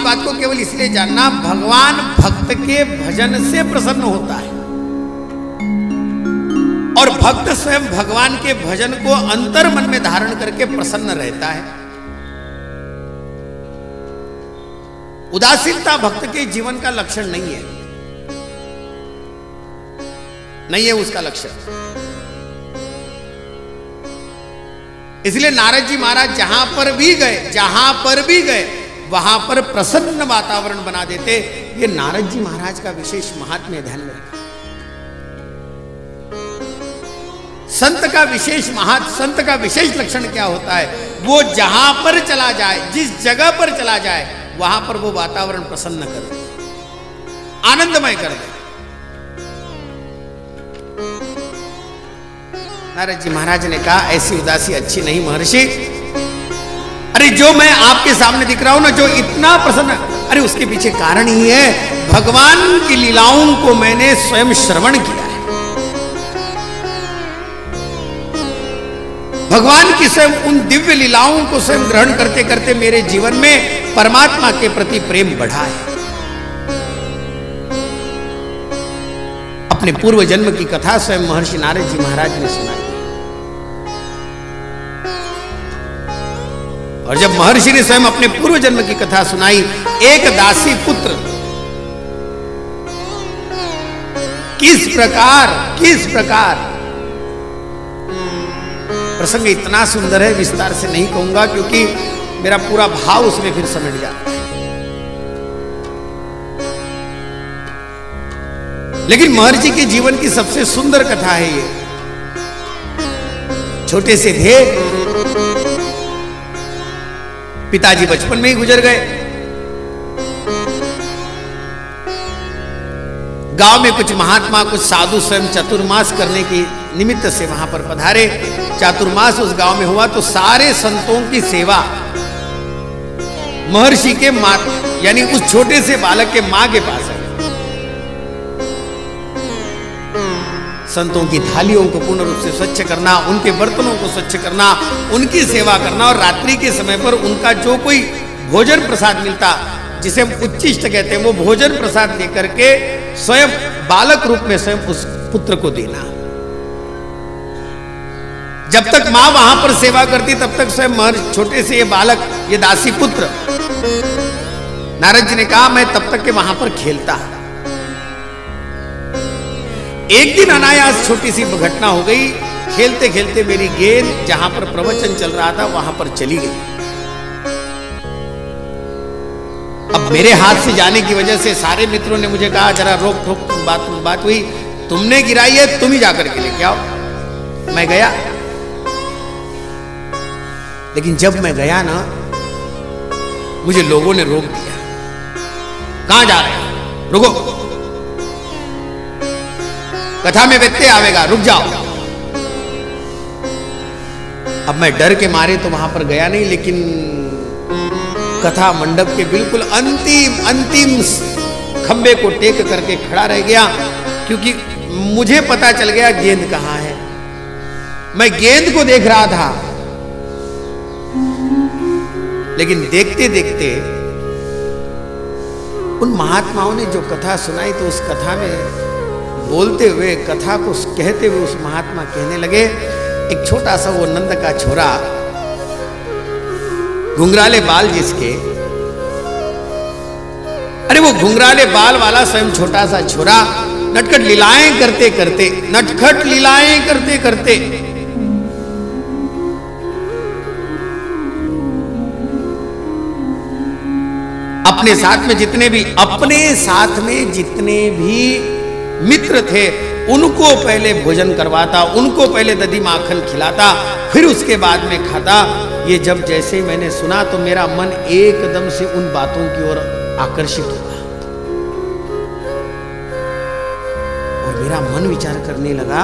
बात को केवल इसलिए जानना, भगवान भक्त के भजन से प्रसन्न होता है और भक्त स्वयं भगवान के भजन को अंतर मन में धारण करके प्रसन्न रहता है। उदासीनता भक्त के जीवन का लक्षण नहीं है, नहीं है उसका लक्षण। इसलिए नारद जी महाराज जहां पर भी गए वहां पर प्रसन्न वातावरण बना देते। ये नारद जी महाराज का विशेष महात्म्य ध्यान में रखा। संत का विशेष लक्षण क्या होता है? वो जहां पर चला जाए, जिस जगह पर चला जाए, वहां पर वो वातावरण प्रसन्न कर दे, आनंदमय कर दे। नारद जी महाराज ने कहा, ऐसी उदासी अच्छी नहीं महर्षि। अरे जो मैं आपके सामने दिख रहा हूं ना, जो इतना प्रसन्न, अरे उसके पीछे कारण ही है, भगवान की लीलाओं को मैंने स्वयं श्रवण किया है। भगवान की स्वयं उन दिव्य लीलाओं को स्वयं ग्रहण करते करते मेरे जीवन में परमात्मा के प्रति प्रेम बढ़ा है। अपने पूर्व जन्म की कथा स्वयं महर्षि नारद जी महाराज ने सुनाई। और जब महर्षि ने स्वयं अपने पूर्व जन्म की कथा सुनाई, एक दासी पुत्र किस प्रकार प्रसंग इतना सुंदर है, विस्तार से नहीं कहूंगा क्योंकि मेरा पूरा भाव उसमें फिर समझ जाता है। लेकिन महर्षि के जीवन की सबसे सुंदर कथा है ये। छोटे से थे, पिताजी बचपन में ही गुजर गए। गांव में कुछ महात्मा, कुछ साधु स्वयं चतुर्मास करने की निमित्त से वहां पर पधारे। चातुर्मास उस गांव में हुआ तो सारे संतों की सेवा महर्षि के मां, यानी उस छोटे से बालक के मां के पास है। संतों की थालियों को पूर्ण रूप से स्वच्छ करना, उनके बर्तनों को स्वच्छ करना, उनकी सेवा करना, और रात्रि के समय पर उनका जो कोई भोजन प्रसाद मिलता, जिसे हम उच्चिष्ट कहते हैं, वो भोजन प्रसाद लेकर के स्वयं बालक रूप में स्वयं उस पुत्र को देना। जब तक मां वहां पर सेवा करती तब तक स्वयं छोटे से ये बालक, ये दासी पुत्र, नारद जी ने कहा, मैं तब तक के वहां पर खेलता। एक दिन अनायास छोटी सी घटना हो गई। खेलते खेलते मेरी गेंद जहां पर प्रवचन चल रहा था वहां पर चली गई। अब मेरे हाथ से जाने की वजह से सारे मित्रों ने मुझे कहा, जरा रोक ठोक बात हुई, तुमने गिराई है, तुम ही जाकर के लेके आओ। मैं गया, लेकिन जब मैं गया ना, मुझे लोगों ने रोक दिया। कहां जा रहे हैं? रुको, कथा में व्यत्यय आवेगा, रुक जाओ। अब मैं डर के मारे तो वहां पर गया नहीं, लेकिन कथा मंडप के बिल्कुल अंतिम खंबे को टेक करके खड़ा रह गया, क्योंकि मुझे पता चल गया गेंद कहां है। मैं गेंद को देख रहा था, लेकिन देखते देखते उन महात्माओं ने जो कथा सुनाई, तो उस कथा में बोलते हुए, कथा को कहते हुए उस महात्मा कहने लगे, एक छोटा सा वो नंद का छोरा, घुंघराले बाल जिसके, अरे वो घुंघराले बाल वाला स्वयं छोटा सा छोरा नटखट लीलाएं करते करते अपने साथ में जितने भी मित्र थे, उनको पहले भोजन करवाता, उनको पहले दधी माखन खिलाता, फिर उसके बाद में खाता। ये जब जैसे मैंने सुना तो मेरा मन एकदम से उन बातों की ओर आकर्षित हुआ और मेरा मन विचार करने लगा,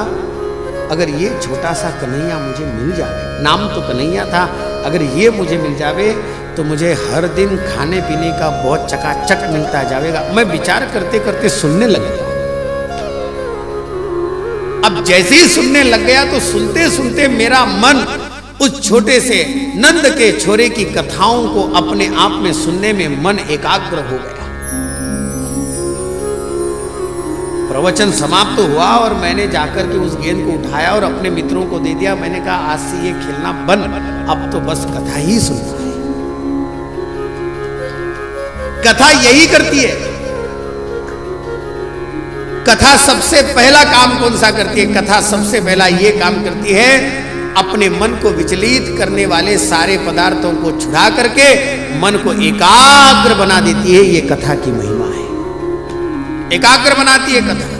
अगर ये छोटा सा कन्हैया मुझे मिल जावे, नाम तो कन्हैया था, अगर ये मुझे मिल जावे तो मुझे हर दिन खाने पीने का बहुत चकाचक मिलता जाएगा। मैं विचार करते करते सुनने लग गया। अब जैसे ही सुनने लग गया तो सुनते सुनते मेरा मन उस छोटे से नंद के छोरे की कथाओं को अपने आप में सुनने में मन एकाग्र हो गया। प्रवचन समाप्त हुआ और मैंने जाकर के उस गेंद को उठाया और अपने मित्रों को दे दिया। मैंने कहा आज से ये खेलना बंद, अब तो बस कथा ही सुनना है। कथा यही करती है। कथा सबसे पहला काम कौन सा करती है? कथा सबसे पहला ये काम करती है, अपने मन को विचलित करने वाले सारे पदार्थों को छुड़ा करके मन को एकाग्र बना देती है। ये कथा की महिमा है, एकाग्र बनाती है कथा।